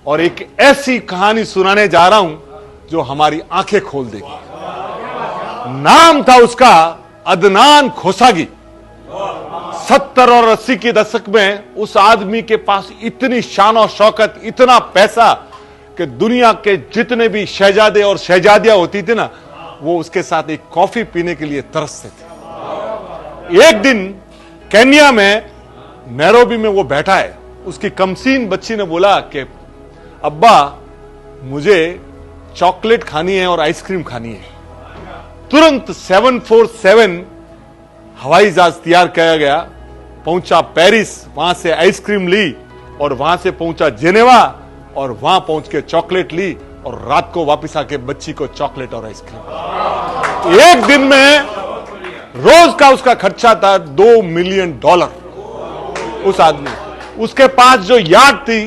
और एक ऐसी कहानी सुनाने जा रहा हूं जो हमारी आंखें खोल देगी। नाम था उसका अदनान खोसागी। 70 और 80 के दशक में उस आदमी के पास इतनी शान और शौकत, इतना पैसा कि दुनिया के जितने भी शहजादे और शहजादियां होती थी ना, वो उसके साथ एक कॉफी पीने के लिए तरसते थे। एक दिन केन्या में नैरोबी में वो बैठा है। उसकी कमसीन बच्ची ने बोला कि अब्बा मुझे चॉकलेट खानी है और आइसक्रीम खानी है। तुरंत 747 हवाई जहाज तैयार किया गया, पहुंचा पेरिस, वहां से आइसक्रीम ली और वहां से पहुंचा जेनेवा और वहां पहुंच के चॉकलेट ली और रात को वापस आके बच्ची को चॉकलेट और आइसक्रीम। एक दिन में रोज का उसका खर्चा था $2 मिलियन। उस आदमी, उसके पास जो याट थी,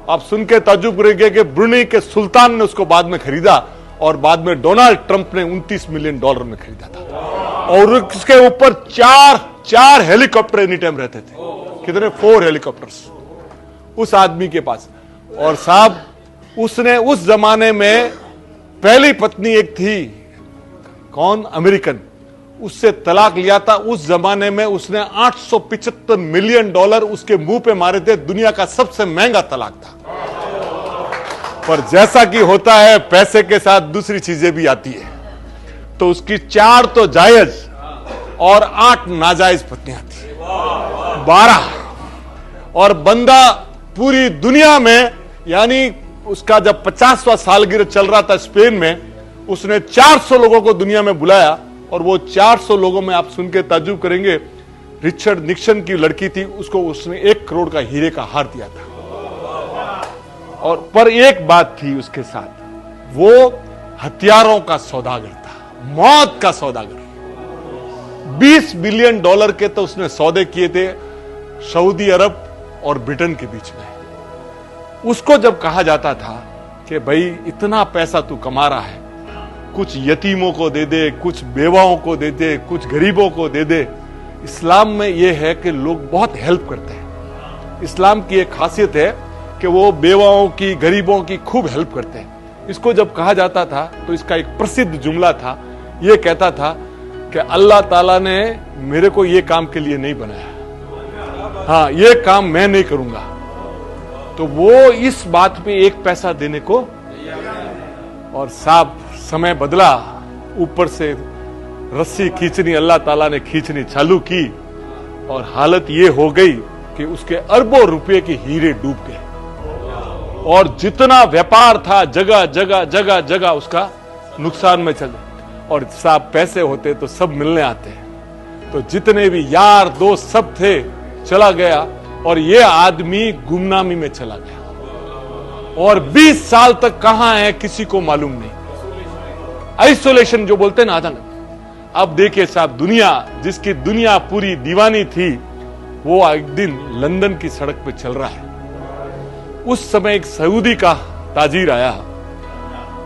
आप सुन के ताज्जुब करेंगे कि ब्रुनेई के सुल्तान ने उसको बाद में खरीदा और बाद में डोनाल्ड ट्रंप ने $29 मिलियन में खरीदा था। और उसके ऊपर चार हेलीकॉप्टर एनी टाइम रहते थे। कितने? 4 हेलीकॉप्टर्स उस आदमी के पास। और साहब, उसने उस जमाने में पहली पत्नी एक थी, कौन? अमेरिकन, उससे तलाक लिया था। उस जमाने में उसने $875 मिलियन उसके मुंह पे मारे थे। दुनिया का सबसे महंगा तलाक था। पर जैसा कि होता है, पैसे के साथ दूसरी चीजें भी आती है। तो उसकी 4 तो जायज और 8 नाजायज पत्नियां थी, 12। और बंदा पूरी दुनिया में, यानी उसका जब 50वां सालगिरह चल रहा था स्पेन में, उसने 400 लोगों को दुनिया में बुलाया। और वो 400 लोगों में आप सुन के ताज्जुब करेंगे, रिचर्ड निक्सन की लड़की थी, उसको उसने 1 करोड़ का हीरे का हार दिया था। और पर एक बात थी उसके साथ, वो हथियारों का सौदागर था, मौत का सौदागर। $20 बिलियन के तो उसने सौदे किए थे सऊदी अरब और ब्रिटेन के बीच में। उसको जब कहा जाता था कि भाई इतना पैसा तू कमा रहा है, कुछ यतीमों को दे दे, कुछ बेवाओं को दे दे, कुछ गरीबों को दे दे। इस्लाम में यह है कि लोग बहुत हेल्प करते हैं। इस्लाम की एक खासियत है कि वो बेवाओं की, गरीबों की खूब हेल्प करते हैं। इसको जब कहा जाता था तो इसका एक प्रसिद्ध जुमला था, यह कहता था कि अल्लाह ताला ने मेरे को यह काम के लिए नहीं बनाया, हाँ ये काम मैं नहीं करूंगा। तो वो इस बात पे 1 पैसा देने को। और साहब, समय बदला, ऊपर से रस्सी खींचनी अल्लाह ताला ने खींचनी चालू की और हालत ये हो गई कि उसके अरबों रुपए के हीरे डूब गए। और जितना व्यापार था, जगह जगह उसका नुकसान में चले। और साहब, पैसे होते तो सब मिलने आते, तो जितने भी यार दोस्त सब थे, चला गया। और ये आदमी गुमनामी में चला गया और 20 साल तक कहां है किसी को मालूम नहीं। आइसोलेशन जो बोलते हैं ना, अचानक। अब देखिए साहब, दुनिया, जिसकी दुनिया पूरी दीवानी थी, वो एक दिन लंदन की सड़क पे चल रहा है। उस समय एक सऊदी का ताजीर आया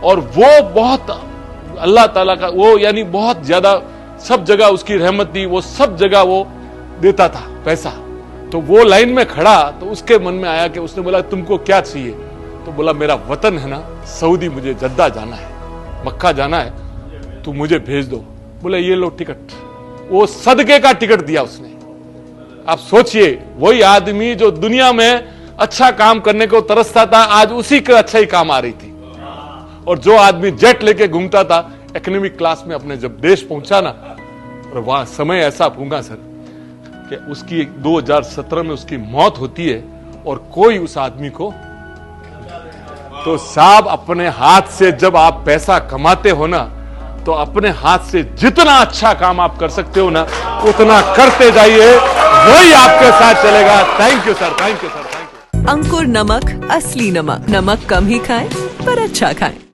और वो बहुत अल्लाह ताला का, वो यानी बहुत ज्यादा, सब जगह उसकी रहमत थी, वो सब जगह वो देता था पैसा। तो वो लाइन में खड़ा, तो उसके मन में आया कि उसने बोला तुमको क्या चाहिए? तो बोला मेरा वतन है ना सऊदी, मुझे जद्दा जाना है, मक्का जाना है, तू मुझे भेज दो। बोला ये लो टिकट। वो सदके का टिकट दिया उसने। आप सोचिए, वही आदमी जो दुनिया में अच्छा काम करने को तरसता था, आज उसी का अच्छा ही काम आ रही थी। और जो आदमी जेट लेके घूमता था इकोनॉमिक क्लास में, अपने जब देश पहुंचा ना, और वहां समय ऐसा पूंगा सर कि उसकी 2017 में उसकी मौत होती है और कोई उस आदमी को। तो साहब, अपने हाथ से जब आप पैसा कमाते हो ना, तो अपने हाथ से जितना अच्छा काम आप कर सकते हो ना, उतना करते जाइए, वही आपके साथ चलेगा। Thank you sir, thank you sir, thank you. Ankur नमक, असली नमक। नमक कम ही खाएं पर अच्छा खाएं।